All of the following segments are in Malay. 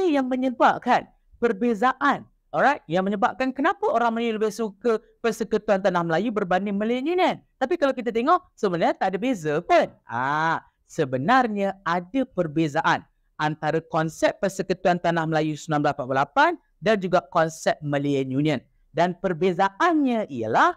yang menyebabkan perbezaan? Alright, yang menyebabkan kenapa orang Melayu lebih suka Persekutuan Tanah Melayu berbanding Malayan Union. Tapi kalau kita tengok, sebenarnya tak ada beza pun. Sebenarnya ada perbezaan antara konsep Persekutuan Tanah Melayu 1948 dan juga konsep Malayan Union. Dan perbezaannya ialah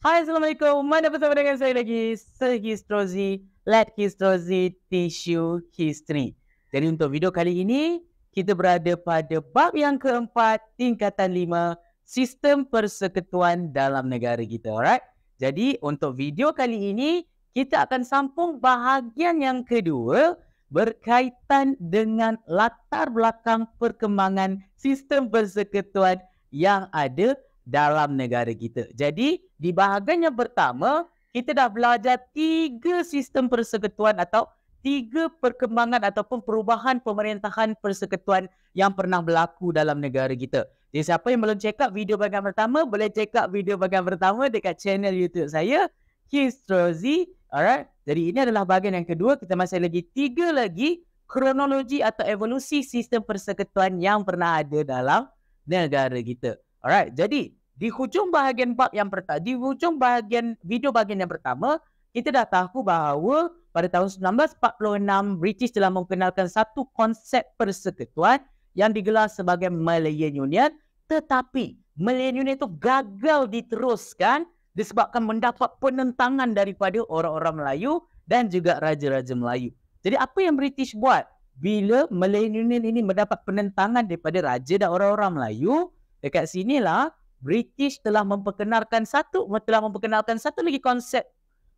Hai, Assalamualaikum. Mana bersama dengan saya lagi, Sir Histrozi, Let Histrozi Teach You History. Jadi untuk video kali ini, kita berada pada bab yang keempat, tingkatan 5, sistem persekutuan dalam negara kita. Alright? Jadi untuk video kali ini, kita akan sambung bahagian yang kedua berkaitan dengan latar belakang perkembangan sistem persekutuan yang ada dalam negara kita. Jadi, di bahagian yang pertama, kita dah belajar 3 sistem persekutuan atau 3 perkembangan ataupun perubahan pemerintahan persekutuan yang pernah berlaku dalam negara kita. Jadi, siapa yang belum check out video bahagian pertama, boleh check out video bahagian pertama dekat channel YouTube saya, Histrozi. Alright? Jadi, ini adalah bahagian yang kedua. Kita masih lagi 3 lagi kronologi atau evolusi sistem persekutuan yang pernah ada dalam negara kita. Alright, jadi di hujung bahagian bab yang pertama, di hujung bahagian video bahagian yang pertama, kita dah tahu bahawa pada tahun 1946 British telah memperkenalkan satu konsep persekutuan yang digelar sebagai Malayan Union, tetapi Malayan Union itu gagal diteruskan disebabkan mendapat penentangan daripada orang-orang Melayu dan juga raja-raja Melayu. Jadi apa yang British buat bila Malayan Union ini mendapat penentangan daripada raja dan orang-orang Melayu? Dekat sinilah British telah memperkenalkan satu lagi konsep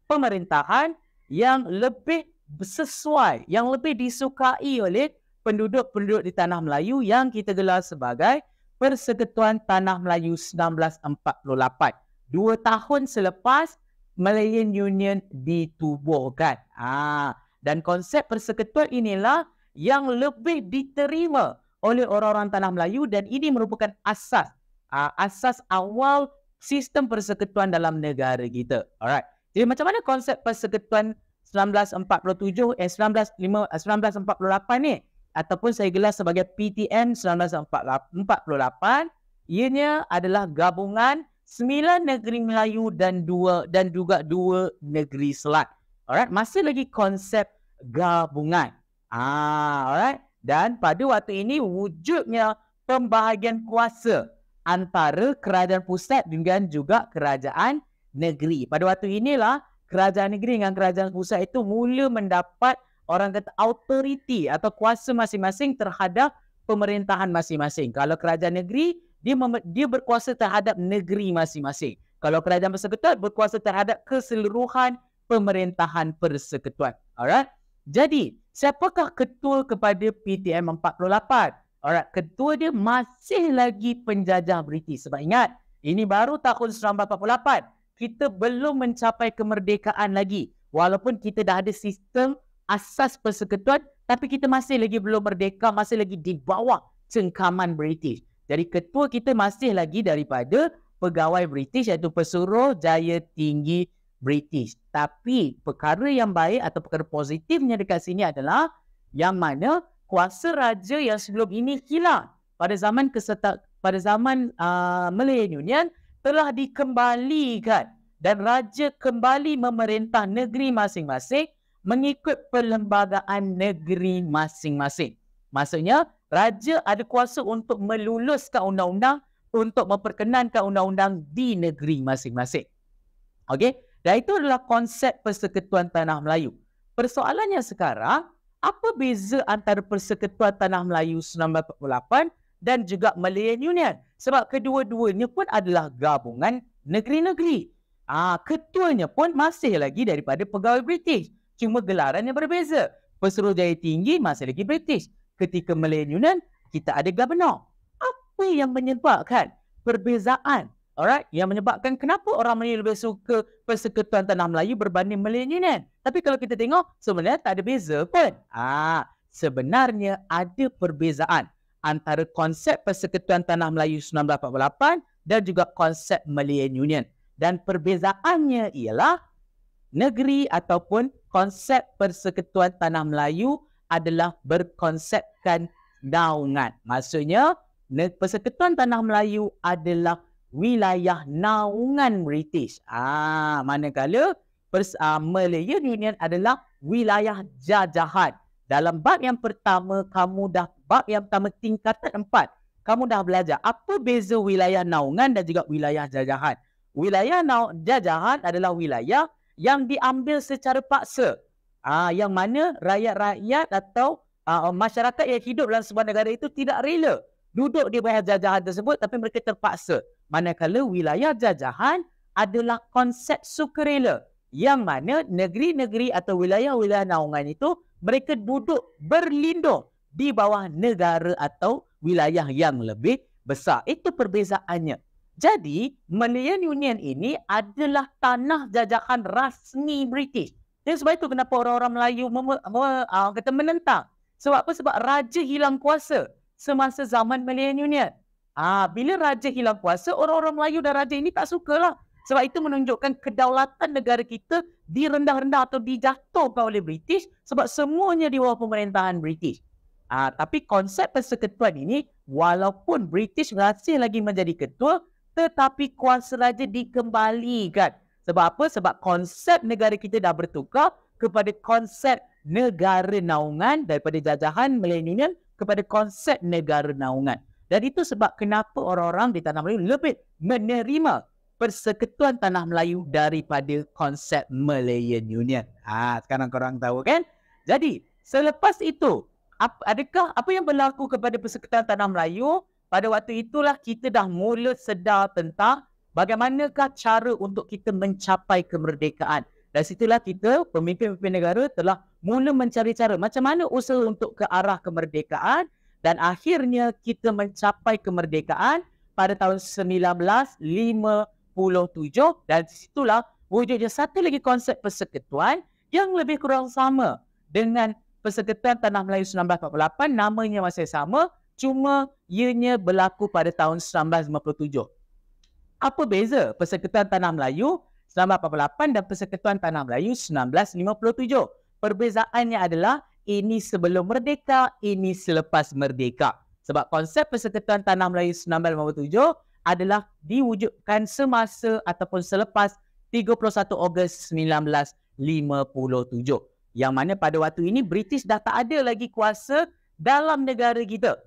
pemerintahan yang lebih sesuai, yang lebih disukai oleh penduduk-penduduk di Tanah Melayu yang kita gelar sebagai Persekutuan Tanah Melayu 1948. 2 tahun selepas Malayan Union ditubuhkan. Dan konsep persekutuan inilah yang lebih diterima oleh orang-orang Tanah Melayu dan ini merupakan asas awal sistem persekutuan dalam negara kita. Alright. Jadi macam mana konsep persekutuan 1948 ni ataupun saya gelar sebagai PTM 1948, ianya adalah gabungan 9 negeri Melayu dan juga 2 negeri Selat. Alright, masih lagi konsep gabungan. Alright. Dan pada waktu ini wujudnya pembahagian kuasa antara kerajaan pusat dengan juga kerajaan negeri. Pada waktu inilah kerajaan negeri dengan kerajaan pusat itu mula mendapat orang kata authority atau kuasa masing-masing terhadap pemerintahan masing-masing. Kalau kerajaan negeri, dia berkuasa terhadap negeri masing-masing. Kalau kerajaan persekutuan berkuasa terhadap keseluruhan pemerintahan persekutuan. Alright. Jadi, siapakah ketua kepada PTM 48? Alright, ketua dia masih lagi penjajah British. Sebab ingat, ini baru tahun 1948. Kita belum mencapai kemerdekaan lagi. Walaupun kita dah ada sistem asas persekutuan, tapi kita masih lagi belum merdeka, masih lagi di bawah cengkaman British. Jadi ketua kita masih lagi daripada pegawai British iaitu Pesuruh Jaya Tinggi British. Tapi perkara yang baik atau perkara positifnya dekat sini adalah yang mana kuasa raja yang sebelum ini hilang pada zaman Malayan Union telah dikembalikan dan raja kembali memerintah negeri masing-masing mengikut perlembagaan negeri masing-masing. Maksudnya raja ada kuasa untuk meluluskan undang-undang, untuk memperkenankan undang-undang di negeri masing-masing. Okey? Dan itu adalah konsep Persekutuan Tanah Melayu. Persoalannya sekarang, apa beza antara Persekutuan Tanah Melayu 1948 dan juga Malayan Union? Sebab kedua-duanya pun adalah gabungan negeri-negeri. Ketuanya pun masih lagi daripada pegawai British. Cuma gelarannya berbeza. Pesuruh Jaya Tinggi masih lagi British. Ketika Malayan Union, kita ada Governor. Apa yang menyebabkan perbezaan? Alright, yang menyebabkan kenapa orang Melayu lebih suka Persekutuan Tanah Melayu berbanding Malayan Union. Tapi kalau kita tengok, sebenarnya tak ada beza pun. Sebenarnya ada perbezaan antara konsep Persekutuan Tanah Melayu 1948 dan juga konsep Malayan Union. Dan perbezaannya ialah negeri ataupun konsep Persekutuan Tanah Melayu adalah berkonsepkan naungan. Maksudnya, Persekutuan Tanah Melayu adalah wilayah naungan British. Manakala Malayan Union adalah wilayah jajahan. Dalam bab yang pertama, bab yang pertama tingkatan 4, kamu dah belajar apa beza wilayah naungan dan juga wilayah jajahan. Wilayah jajahan adalah wilayah yang diambil secara paksa. Yang mana rakyat-rakyat atau masyarakat yang hidup dalam sebuah negara itu tidak rela duduk di bawah jajahan tersebut, tapi mereka terpaksa. Manakala wilayah jajahan adalah konsep sukarela, yang mana negeri-negeri atau wilayah-wilayah naungan itu mereka duduk berlindung di bawah negara atau wilayah yang lebih besar. Itu perbezaannya. Jadi, Malayan Union ini adalah tanah jajahan rasmi British. Dan sebab itu kenapa orang-orang Melayu kata menentang. Sebab apa? Sebab raja hilang kuasa semasa zaman Malayan Union. Bila raja hilang kuasa, orang-orang Melayu dan raja ini tak sukalah. Sebab itu menunjukkan kedaulatan negara kita direndah-rendah atau dijatuhkan oleh British sebab semuanya di bawah pemerintahan British. Tapi konsep persekutuan ini, walaupun British masih lagi menjadi ketua, tetapi kuasa raja dikembalikan. Sebab apa? Sebab konsep negara kita dah bertukar kepada konsep negara naungan, daripada jajahan Malayan Union kepada konsep negara naungan. Dan itu sebab kenapa orang-orang di Tanah Melayu lebih menerima Persekutuan Tanah Melayu daripada konsep Malayan Union. Sekarang korang tahu kan? Jadi, selepas itu, adakah apa yang berlaku kepada Persekutuan Tanah Melayu? Pada waktu itulah kita dah mula sedar tentang bagaimanakah cara untuk kita mencapai kemerdekaan. Dan situlah kita, pemimpin-pemimpin negara telah mula mencari cara macam mana usaha untuk ke arah kemerdekaan, dan akhirnya kita mencapai kemerdekaan pada tahun 1957, dan situlah wujudnya satu lagi konsep persekutuan yang lebih kurang sama dengan Persekutuan Tanah Melayu 1948, namanya masih sama, cuma ianya berlaku pada tahun 1957. Apa beza Persekutuan Tanah Melayu 1948 dan Persekutuan Tanah Melayu 1957? Perbezaannya adalah ini sebelum merdeka, ini selepas merdeka. Sebab konsep Persekutuan Tanah Melayu 1957 adalah diwujudkan semasa ataupun selepas 31 Ogos 1957. Yang mana pada waktu ini British dah tak ada lagi kuasa dalam negara kita.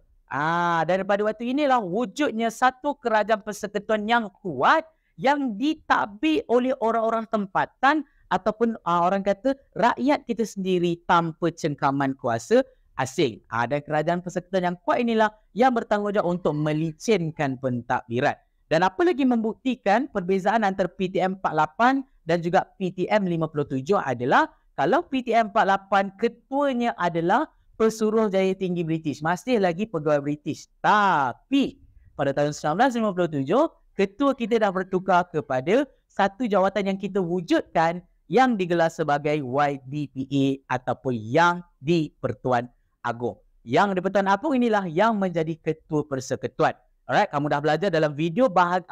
Dan pada waktu inilah wujudnya satu kerajaan persekutuan yang kuat yang ditadbir oleh orang-orang tempatan ataupun orang kata rakyat kita sendiri tanpa cengkaman kuasa asing. Dan kerajaan persekutuan yang kuat inilah yang bertanggungjawab untuk melicinkan pentadbiran. Dan apa lagi membuktikan perbezaan antara PTM 48 dan juga PTM 57 adalah kalau PTM 48 ketuanya adalah Pesuruhjaya Tinggi British, masih lagi pegawai British. Tapi pada tahun 1957, ketua kita dah bertukar kepada satu jawatan yang kita wujudkan yang digelar sebagai YDPA ataupun Yang di-Pertuan Agong. Yang di-Pertuan Agong inilah yang menjadi ketua persekutuan. Alright, kamu dah belajar dalam video bab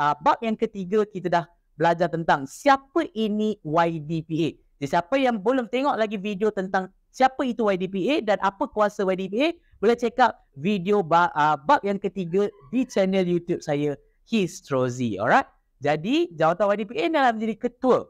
yang ketiga, kita dah belajar tentang siapa ini YDPA. Jadi siapa yang belum tengok lagi video tentang siapa itu YDPA dan apa kuasa YDPA, boleh check out video bab yang ketiga di channel YouTube saya, Histrozi. Alright. Jadi jawatan YDPA adalah menjadi ketua.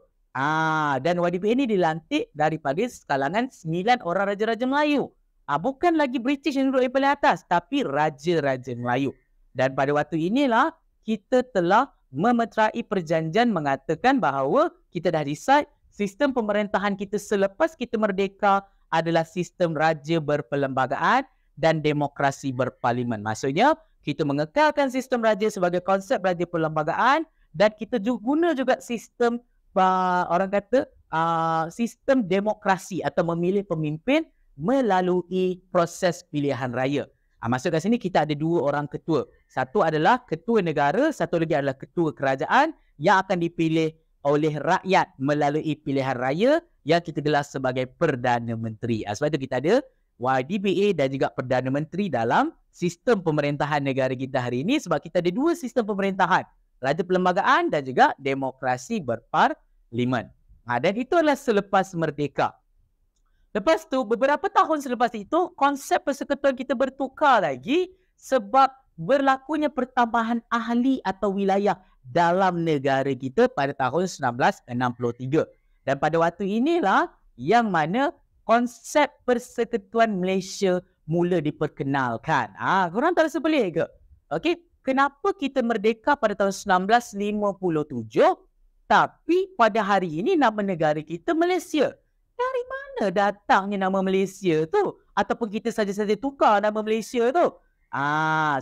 Dan YDPA ini dilantik daripada kalangan 9 orang raja-raja Melayu. Bukan lagi British yang duduk di paling atas, tapi raja-raja Melayu. Dan pada waktu inilah kita telah memeterai perjanjian mengatakan bahawa kita dah decide sistem pemerintahan kita selepas kita merdeka adalah sistem raja berperlembagaan dan demokrasi berparlimen. Maksudnya, kita mengekalkan sistem raja sebagai konsep raja perlembagaan dan kita guna juga sistem orang kata sistem demokrasi atau memilih pemimpin melalui proses pilihan raya. Masuk kat sini kita ada dua orang ketua. Satu adalah ketua negara, satu lagi adalah ketua kerajaan yang akan dipilih oleh rakyat melalui pilihan raya yang kita gelar sebagai Perdana Menteri. Sebab itu kita ada YDPA dan juga Perdana Menteri dalam sistem pemerintahan negara kita hari ini, sebab kita ada dua sistem pemerintahan, raja perlembagaan dan juga demokrasi berparlimen. Dan itu adalah selepas merdeka. Lepas tu, beberapa tahun selepas itu, konsep persekutuan kita bertukar lagi sebab berlakunya pertambahan ahli atau wilayah dalam negara kita pada tahun 1963. Dan pada waktu inilah yang mana konsep persekutuan Malaysia mula diperkenalkan. Korang tak rasa pelik ke? Okey, kenapa kita merdeka pada tahun 1957 tapi pada hari ini nama negara kita Malaysia? Dari mana datangnya nama Malaysia tu? Ataupun kita saja-saja tukar nama Malaysia tu?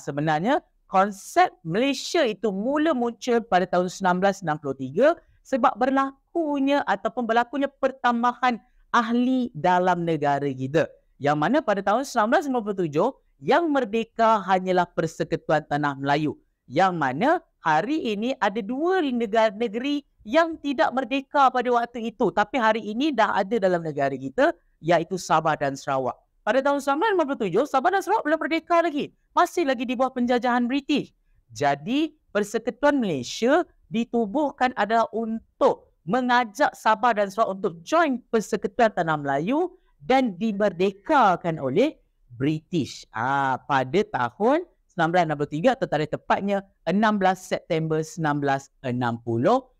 Sebenarnya konsep Malaysia itu mula muncul pada tahun 1963 sebab berlakunya pertambahan ahli dalam negara kita. Yang mana pada tahun 1957 yang merdeka hanyalah Persekutuan Tanah Melayu. Yang mana hari ini ada dua negeri yang tidak merdeka pada waktu itu. Tapi hari ini dah ada dalam negara kita, iaitu Sabah dan Sarawak. Pada tahun 1957, Sabah dan Sarawak belum merdeka lagi. Masih lagi di bawah penjajahan British. Jadi, Persekutuan Malaysia ditubuhkan adalah untuk mengajak Sabah dan Sarawak untuk join Persekutuan Tanah Melayu dan dimerdekakan oleh British. Pada tahun 1963 atau tarikh tepatnya 16 September 1963.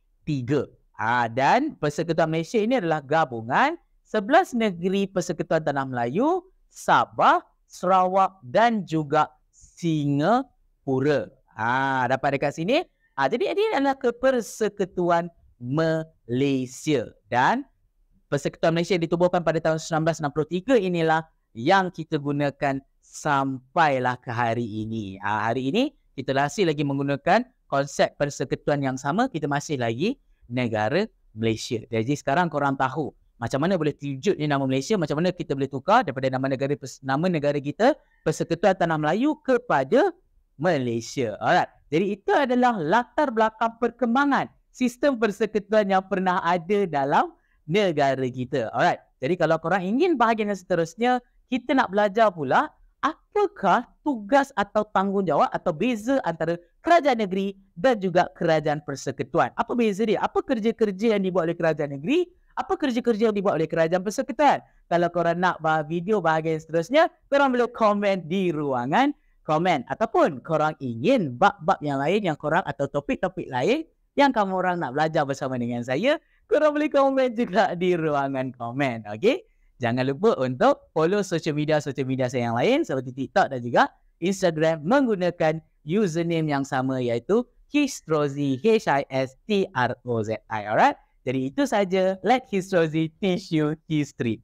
Dan Persekutuan Malaysia ini adalah gabungan 11 negeri Persekutuan Tanah Melayu, Sabah, Sarawak dan juga Singapura. Dapat dekat sini. Jadi ini adalah Persekutuan Malaysia. Dan Persekutuan Malaysia ditubuhkan pada tahun 1963 inilah yang kita gunakan sampailah ke hari ini. Hari ini kita masih lagi menggunakan konsep persekutuan yang sama. Kita masih lagi negara Malaysia. Jadi sekarang korang tahu macam mana boleh terwujudnya nama Malaysia, macam mana kita boleh tukar daripada nama negara kita Persekutuan Tanah Melayu kepada Malaysia. Alright. Jadi itu adalah latar belakang perkembangan sistem persekutuan yang pernah ada dalam negara kita. Alright. Jadi kalau korang ingin bahagian yang seterusnya, kita nak belajar pula apakah tugas atau tanggungjawab atau beza antara kerajaan negeri dan juga kerajaan persekutuan. Apa beza dia? Apa kerja-kerja yang dibuat oleh kerajaan negeri? Apa kerja-kerja yang dibuat oleh kerajaan persekutuan? Kalau korang nak video bahagian seterusnya, korang boleh komen di ruangan komen. Ataupun korang ingin bab-bab yang lain yang korang atau topik-topik lain yang kamu orang nak belajar bersama dengan saya, korang boleh komen juga di ruangan komen. Okey? Jangan lupa untuk follow social media saya yang lain seperti TikTok dan juga Instagram menggunakan username yang sama iaitu Histrozi, Histrozi. Alright? Jadi itu saja. Let Histrozi teach you history.